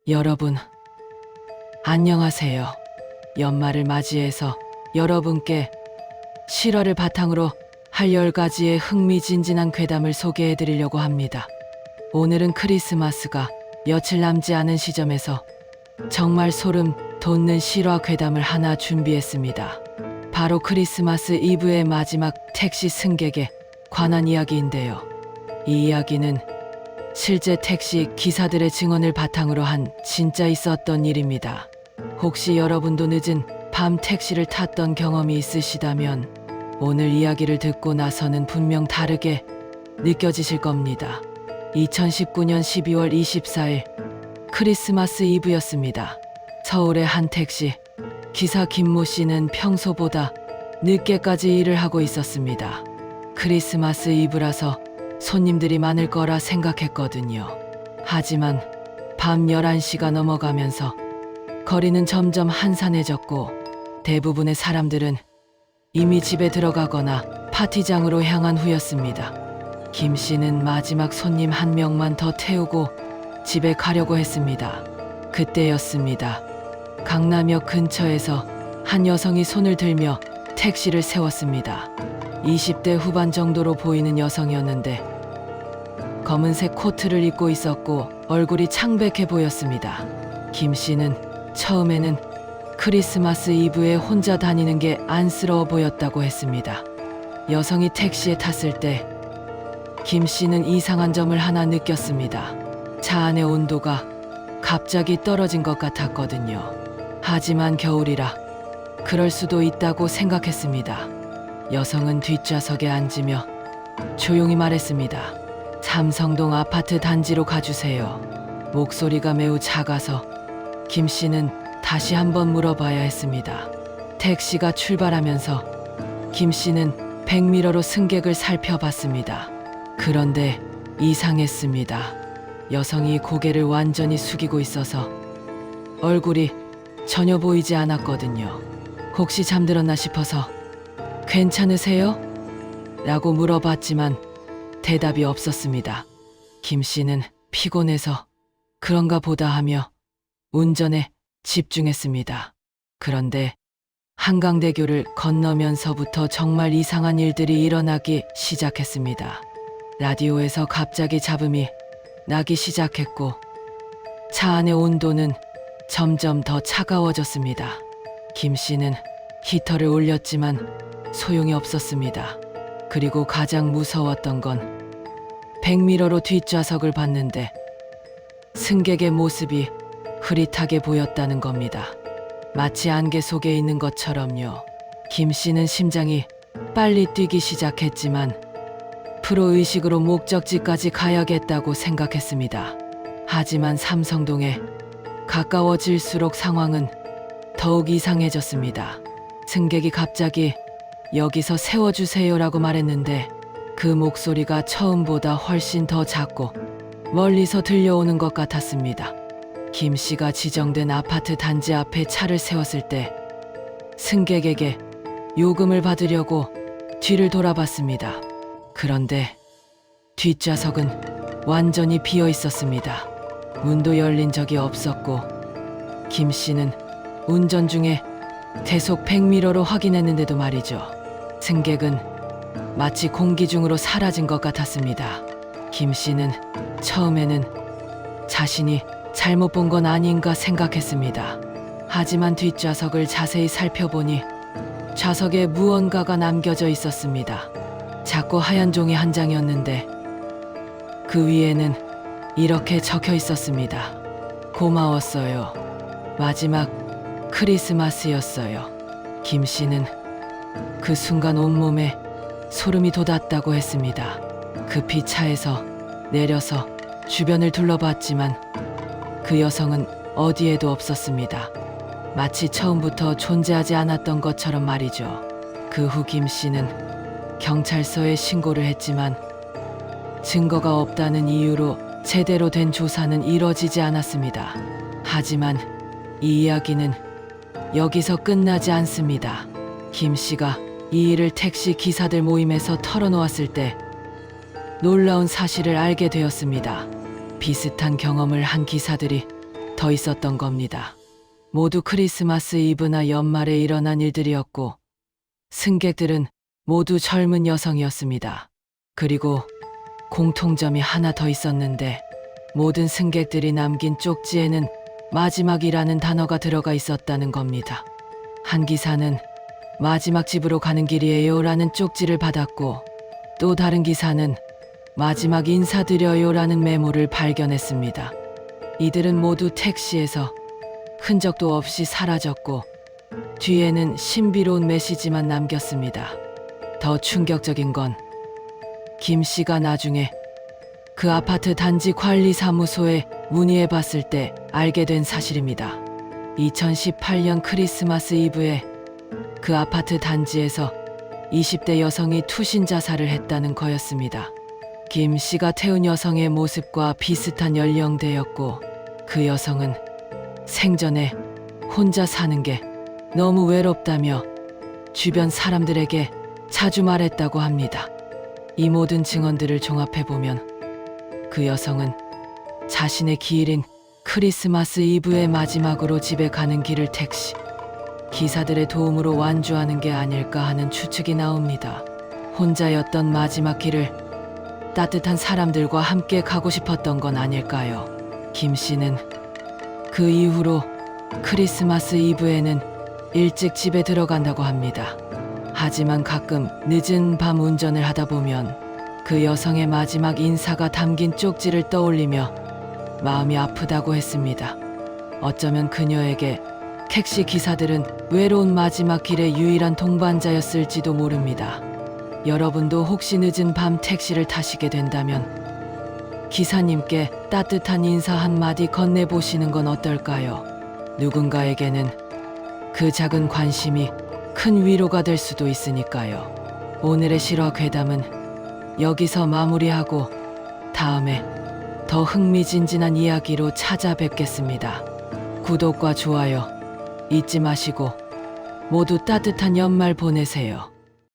여러분, 안녕하세요. 연말을 맞이해서 여러분께 실화를 바탕으로 할 10가지의 흥미진진한 괴담을 소개해 드리려고 합니다. 오늘은 크리스마스가 며칠 남지 않은 시점에서 정말 소름 돋는 실화 괴담을 하나 준비했습니다. 바로 크리스마스 이브의 마지막 택시 승객에 관한 이야기인데요. 이 이야기는 실제 택시 기사들의 증언을 바탕으로 한 진짜 있었던 일입니다. 혹시 여러분도 늦은 밤 택시를 탔던 경험이 있으시다면 오늘 이야기를 듣고 나서는 분명 다르게 느껴지실 겁니다. 2019년 12월 24일 크리스마스 이브였습니다. 서울의 한 택시 기사 김모 씨는 평소보다 늦게까지 일을 하고 있었습니다. 크리스마스 이브라서 손님들이 많을 거라 생각했거든요. 하지만 밤 11시가 넘어가면서 거리는 점점 한산해졌고 대부분의 사람들은 이미 집에 들어가거나 파티장으로 향한 후였습니다. 김 씨는 마지막 손님 한 명만 더 태우고 집에 가려고 했습니다. 그때였습니다. 강남역 근처에서 한 여성이 손을 들며 택시를 세웠습니다. 20대 후반 정도로 보이는 여성이었는데 검은색 코트를 입고 있었고 얼굴이 창백해 보였습니다. 김 씨는 처음에는 크리스마스 이브에 혼자 다니는 게 안쓰러워 보였다고 했습니다. 여성이 택시에 탔을 때 김 씨는 이상한 점을 하나 느꼈습니다. 차 안의 온도가 갑자기 떨어진 것 같았거든요. 하지만 겨울이라 그럴 수도 있다고 생각했습니다. 여성은 뒷좌석에 앉으며 조용히 말했습니다. 삼성동 아파트 단지로 가주세요. 목소리가 매우 작아서 김 씨는 다시 한번 물어봐야 했습니다. 택시가 출발하면서 김 씨는 백미러로 승객을 살펴봤습니다. 그런데 이상했습니다. 여성이 고개를 완전히 숙이고 있어서 얼굴이 전혀 보이지 않았거든요. 혹시 잠들었나 싶어서 괜찮으세요? 라고 물어봤지만 대답이 없었습니다. 김 씨는 피곤해서 그런가 보다 하며 운전에 집중했습니다. 그런데 한강대교를 건너면서부터 정말 이상한 일들이 일어나기 시작했습니다. 라디오에서 갑자기 잡음이 나기 시작했고 차 안의 온도는 점점 더 차가워졌습니다. 김 씨는 히터를 올렸지만 소용이 없었습니다. 그리고 가장 무서웠던 건 백미러로 뒷좌석을 봤는데 승객의 모습이 흐릿하게 보였다는 겁니다. 마치 안개 속에 있는 것처럼요. 김 씨는 심장이 빨리 뛰기 시작했지만 프로의식으로 목적지까지 가야겠다고 생각했습니다. 하지만 삼성동에 가까워질수록 상황은 더욱 이상해졌습니다. 승객이 갑자기 여기서 세워주세요라고 말했는데 그 목소리가 처음보다 훨씬 더 작고 멀리서 들려오는 것 같았습니다. 김 씨가 지정된 아파트 단지 앞에 차를 세웠을 때 승객에게 요금을 받으려고 뒤를 돌아봤습니다. 그런데 뒷좌석은 완전히 비어 있었습니다. 문도 열린 적이 없었고 김 씨는 운전 중에 계속 백미러로 확인했는데도 말이죠. 승객은 마치 공기 중으로 사라진 것 같았습니다. 김 씨는 처음에는 자신이 잘못 본 건 아닌가 생각했습니다. 하지만 뒷좌석을 자세히 살펴보니 좌석에 무언가가 남겨져 있었습니다. 작고 하얀 종이 한 장이었는데 그 위에는 이렇게 적혀 있었습니다. 고마웠어요. 마지막 크리스마스였어요. 김 씨는 그 순간 온몸에 소름이 돋았다고 했습니다. 급히 차에서 내려서 주변을 둘러봤지만 그 여성은 어디에도 없었습니다. 마치 처음부터 존재하지 않았던 것처럼 말이죠. 그 후 김 씨는 경찰서에 신고를 했지만 증거가 없다는 이유로 제대로 된 조사는 이뤄지지 않았습니다. 하지만 이 이야기는 여기서 끝나지 않습니다. 김 씨가 이 일을 택시 기사들 모임에서 털어놓았을 때 놀라운 사실을 알게 되었습니다. 비슷한 경험을 한 기사들이 더 있었던 겁니다. 모두 크리스마스 이브나 연말에 일어난 일들이었고 승객들은 모두 젊은 여성이었습니다. 그리고 공통점이 하나 더 있었는데 모든 승객들이 남긴 쪽지에는 마지막이라는 단어가 들어가 있었다는 겁니다. 한 기사는 마지막 집으로 가는 길이에요 라는 쪽지를 받았고 또 다른 기사는 마지막 인사드려요 라는 메모를 발견했습니다. 이들은 모두 택시에서 흔적도 없이 사라졌고 뒤에는 신비로운 메시지만 남겼습니다. 더 충격적인 건 김 씨가 나중에 그 아파트 단지 관리사무소에 문의해 봤을 때 알게 된 사실입니다. 2018년 크리스마스 이브에 그 아파트 단지에서 20대 여성이 투신 자살을 했다는 거였습니다. 김 씨가 태운 여성의 모습과 비슷한 연령대였고 그 여성은 생전에 혼자 사는 게 너무 외롭다며 주변 사람들에게 자주 말했다고 합니다. 이 모든 증언들을 종합해보면 그 여성은 자신의 기일인 크리스마스 이브의 마지막으로 집에 가는 길을 택시 기사들의 도움으로 완주하는 게 아닐까 하는 추측이 나옵니다. 혼자였던 마지막 길을 따뜻한 사람들과 함께 가고 싶었던 건 아닐까요? 김 씨는 그 이후로 크리스마스 이브에는 일찍 집에 들어간다고 합니다. 하지만 가끔 늦은 밤 운전을 하다 보면 그 여성의 마지막 인사가 담긴 쪽지를 떠올리며 마음이 아프다고 했습니다. 어쩌면 그녀에게 택시 기사들은 외로운 마지막 길의 유일한 동반자였을지도 모릅니다. 여러분도 혹시 늦은 밤 택시를 타시게 된다면 기사님께 따뜻한 인사 한마디 건네보시는 건 어떨까요? 누군가에게는 그 작은 관심이 큰 위로가 될 수도 있으니까요. 오늘의 실화 괴담은 여기서 마무리하고 다음에 더 흥미진진한 이야기로 찾아뵙겠습니다. 구독과 좋아요 잊지 마시고 모두 따뜻한 연말 보내세요.